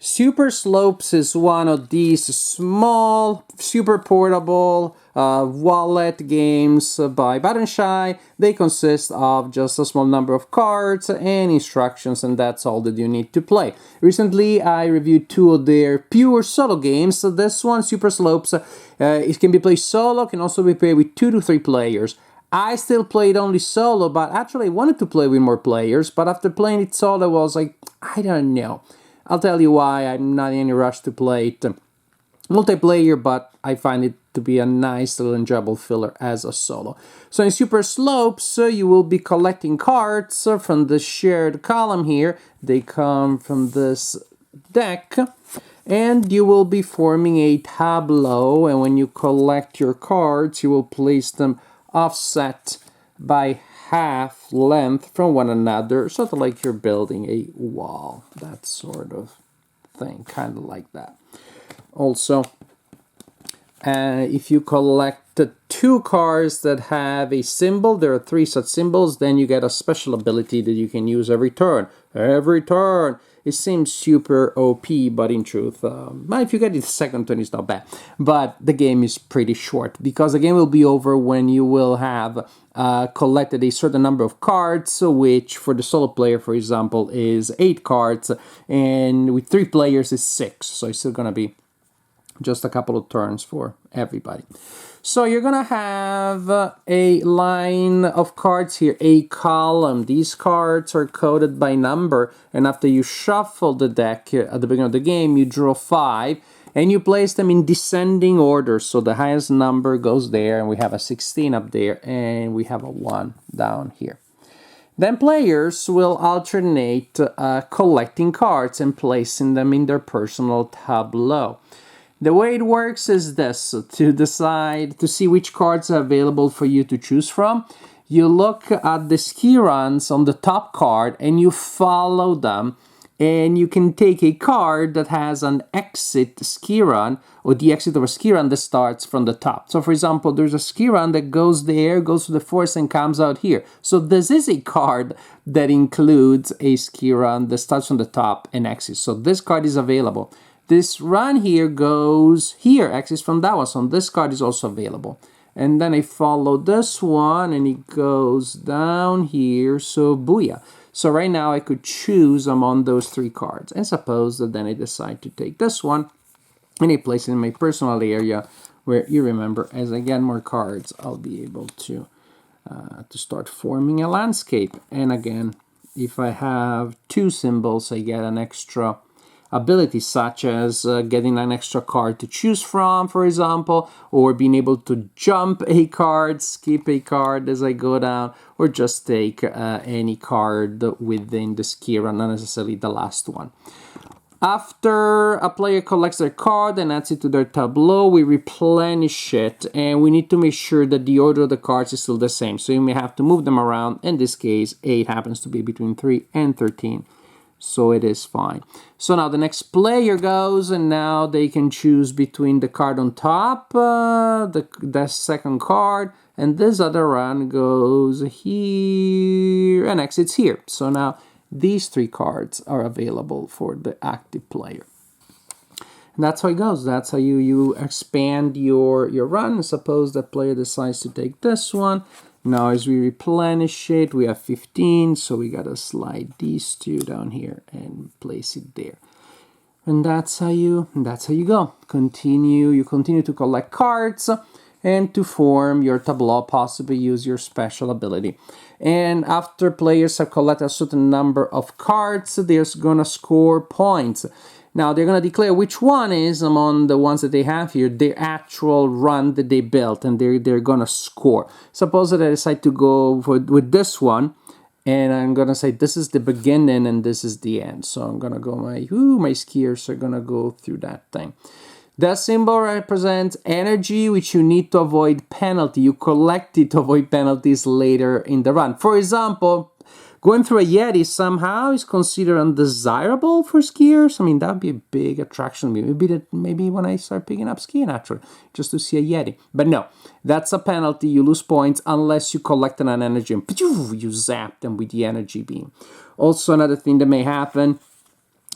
Super Slopes is one of these small, super portable wallet games by Battenshy. They consist of just a small number of cards and instructions, and that's all that you need to play. Recently, I reviewed two of their pure solo games. So this one, Super Slopes, it can be played solo, can also be played with 2 to 3 players. I still played only solo, but actually I wanted to play with more players, but after playing it solo, I was like, I don't know. I'll tell you why. I'm not in any rush to play it multiplayer, but I find it to be a nice little enjoyable filler as a solo. So in Super Slopes, you will be collecting cards from the shared column here. They come from this deck, and you will be forming a tableau, and when you collect your cards, you will place them offset by half length from one another, sort of like you're building a wall, that sort of thing, kind of like that. Also, if you collect 2 cards that have a symbol, there are 3 such symbols, then you get a special ability that you can use every turn. Every turn! It seems super OP, but in truth, if you get it the second turn, it's not bad. But the game is pretty short, because the game will be over when you will have collected a certain number of cards, which for the solo player, for example, is 8 cards, and with 3 players is 6, so it's still gonna be just a couple of turns for everybody. So you're gonna have a line of cards here, a column. These cards are coded by number, and after you shuffle the deck at the beginning of the game, you draw 5, and you place them in descending order. So the highest number goes there, and we have a 16 up there, and we have a 1 down here. Then players will alternate collecting cards and placing them in their personal tableau. The way it works is this: to decide, to see which cards are available for you to choose from, you look at the ski runs on the top card and you follow them, and you can take a card that has an exit ski run, or the exit of a ski run that starts from the top. So for example, there's a ski run that goes there, goes to the forest and comes out here. So this is a card that includes a ski run that starts from the top and exits. So this card is available. This run here goes here, exits from that one, so this card is also available. And then I follow this one, and it goes down here, so booyah. So right now I could choose among those 3 cards. And suppose that then I decide to take this one, and I place it in my personal area, where you remember, as I get more cards, I'll be able to start forming a landscape. And again, if I have 2 symbols, I get an extra ability, such as getting an extra card to choose from, for example, or being able to jump a card, skip a card as I go down, or just take any card within the ski run, not necessarily the last one. After a player collects their card and adds it to their tableau, we replenish it, and we need to make sure that the order of the cards is still the same. So you may have to move them around. In this case, 8 happens to be between 3 and 13. So it is fine. So now the next player goes, and now they can choose between the card on top, the second card, and this other run goes here and exits here. So now these 3 cards are available for the active player. And that's how it goes. That's how you expand your run. Suppose that player decides to take this one. Now as we replenish it, we have 15, so we gotta slide these 2 down here and place it there. And that's how you go. You continue to collect cards and to form your tableau, possibly use your special ability. And after players have collected a certain number of cards, they're gonna score points. Now they're going to declare which one is, among the ones that they have here, the actual run that they built, and they're going to score. Suppose that I decide to go with this one, and I'm going to say this is the beginning and this is the end. So I'm going to go, my skiers are going to go through that thing. That symbol represents energy, which you need to avoid penalty. You collect it to avoid penalties later in the run. For example, going through a Yeti somehow is considered undesirable for skiers. I mean, that would be a big attraction. Maybe when I start picking up skiing, actually, just to see a Yeti. But no, that's a penalty. You lose points unless you collected an energy and you zap them with the energy beam. Also, another thing that may happen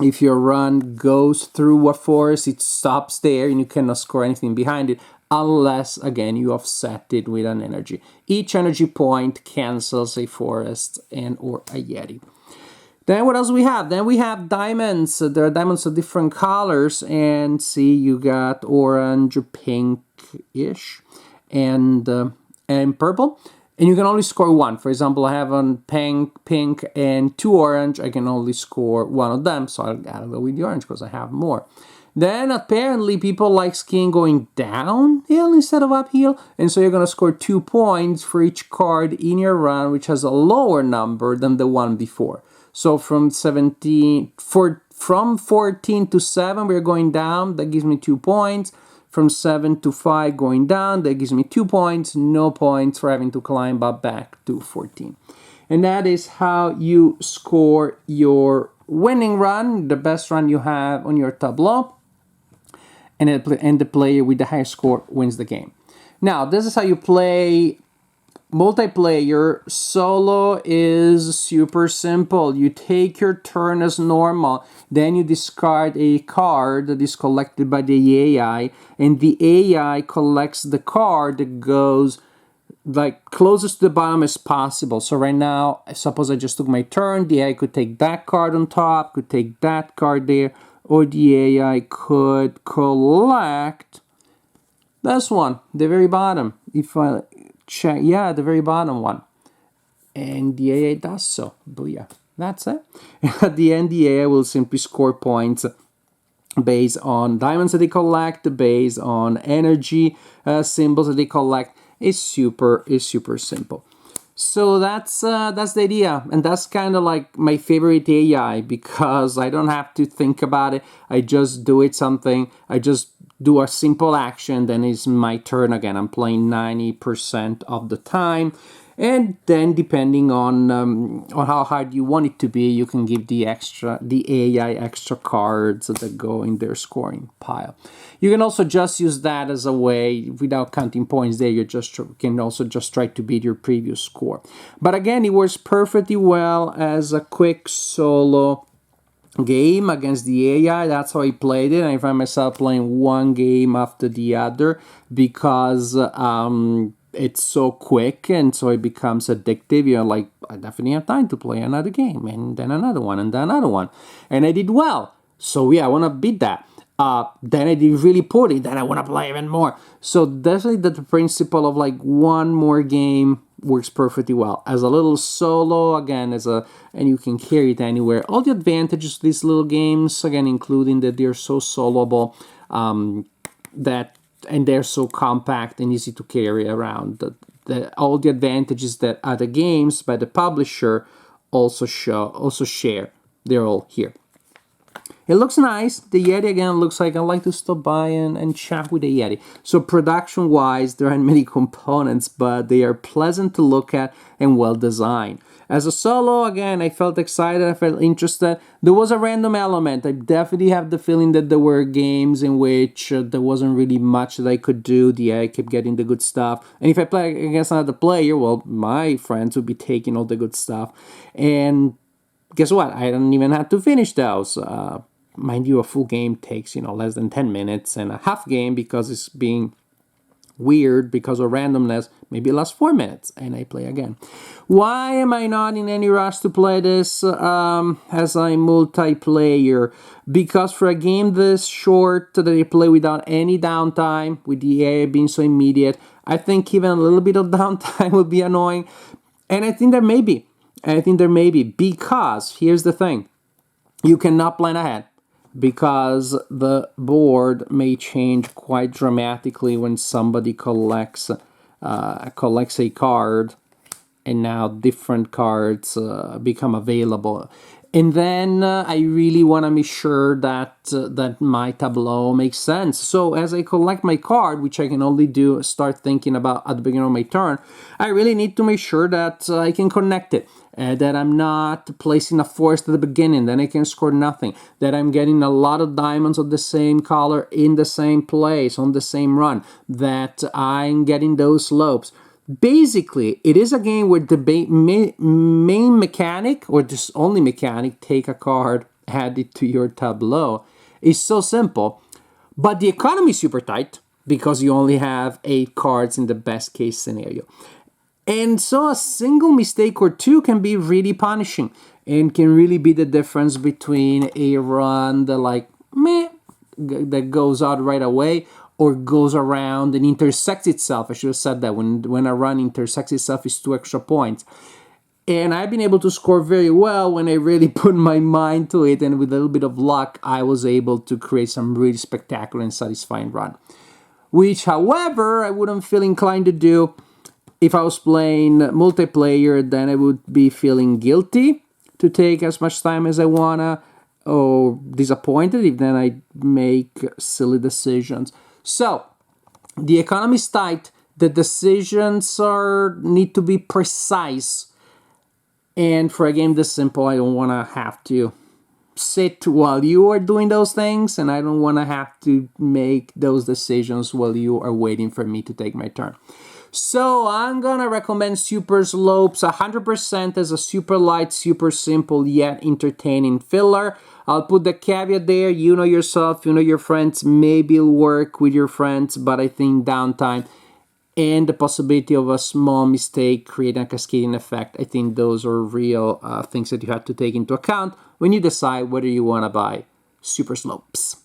If your run goes through a forest, it stops there and you cannot score anything behind it unless, again, you offset it with an energy. Each energy point cancels a forest and or a Yeti. Then what else we have? Then we have diamonds. There are diamonds of different colors, and see, you got orange, pink-ish, and purple. And you can only score one. For example, I have on pink, and 2 orange. I can only score one of them, so I'll go with the orange because I have more. Then apparently people like skiing going downhill instead of uphill, and so you're going to score 2 points for each card in your run, which has a lower number than the one before. So from 14 to 7, we're going down. That gives me 2 points. From 7 to 5 going down, that gives me 2 points. No points for having to climb up back to 14. And that is how you score your winning run, the best run you have on your tableau. And the player with the highest score wins the game. Now, this is how you play multiplayer. Solo is super simple. You take your turn as normal, then you discard a card that is collected by the AI, and the AI collects the card that goes like closest to the bottom as possible. So right now, suppose I just took my turn, the AI could take that card on top, could take that card there, or the AI could collect this one, the very bottom. If I check, yeah, the very bottom one. And the AI does so. Booyah. That's it. At the end, the AI will simply score points based on diamonds that they collect, based on energy symbols that they collect. It's super simple. So that's the idea, and that's kind of like my favorite AI because I don't have to think about it. I just do it something. I just do a simple action, then it's my turn again. I'm playing 90% of the time, and then depending on how hard you want it to be, you can give the AI extra cards that go in their scoring pile. You can also just use that as a way, without counting points there, you can also just try to beat your previous score. But again, it works perfectly well as a quick solo game against the AI. That's how I played it, and I find myself playing one game after the other because it's so quick, and so it becomes addictive. You're like, I definitely have time to play another game, and then another one, and then another one. And I did well, so yeah, I want to beat that. Then I did really poorly, then I want to play even more. So definitely the principle of like one more game works perfectly well. As a little solo, again, and you can carry it anywhere. All the advantages of these little games, again, including that they're so soloable, and they're so compact and easy to carry around. All the advantages that other games by the publisher also share. They're all here. It looks nice. The Yeti, again, looks like I'd like to stop by and chat with the Yeti. So production-wise, there aren't many components, but they are pleasant to look at and well-designed. As a solo, again, I felt excited, I felt interested. There was a random element. I definitely have the feeling that there were games in which there wasn't really much that I could do. The AI kept getting the good stuff. And if I play against another player, well, my friends would be taking all the good stuff. And guess what? I don't even have to finish those. Mind you, a full game takes, less than 10 minutes, and a half game, because it's being weird because of randomness, maybe lasts 4 minutes, and I play again. Why am I not in any rush to play this as a multiplayer? Because for a game this short that I play without any downtime, with the AI being so immediate, I think even a little bit of downtime would be annoying. And I think there may be, because here's the thing. You cannot plan ahead, because the board may change quite dramatically when somebody collects a card, and now different cards become available. And then I really want to make sure that my tableau makes sense. So as I collect my card, which I can only start thinking about at the beginning of my turn, I really need to make sure that I can connect it. That I'm not placing a forest at the beginning, then I can score nothing. That I'm getting a lot of diamonds of the same color in the same place, on the same run. That I'm getting those slopes. Basically, it is a game where the main mechanic, or this only mechanic, take a card add it to your tableau. It's so simple. But the economy is super tight because you only have 8 cards in the best case scenario. And so a single mistake or two can be really punishing and can really be the difference between a run that like, meh, that goes out right away or goes around and intersects itself. I should have said that when a run intersects itself is 2 extra points. And I've been able to score very well when I really put my mind to it, and with a little bit of luck, I was able to create some really spectacular and satisfying run. Which, however, I wouldn't feel inclined to do if I was playing multiplayer. Then I would be feeling guilty to take as much time as I wanna, or disappointed if then I make silly decisions. So, the economy is tight, the decisions need to be precise. And for a game this simple, I don't want to have to sit while you are doing those things, and I don't want to have to make those decisions while you are waiting for me to take my turn. So I'm going to recommend Super Slopes 100% as a super light, super simple, yet entertaining filler. I'll put the caveat there, you know yourself, you know your friends, maybe it'll work with your friends, but I think downtime and the possibility of a small mistake creating a cascading effect, I think those are real things that you have to take into account when you decide whether you want to buy Super Slopes.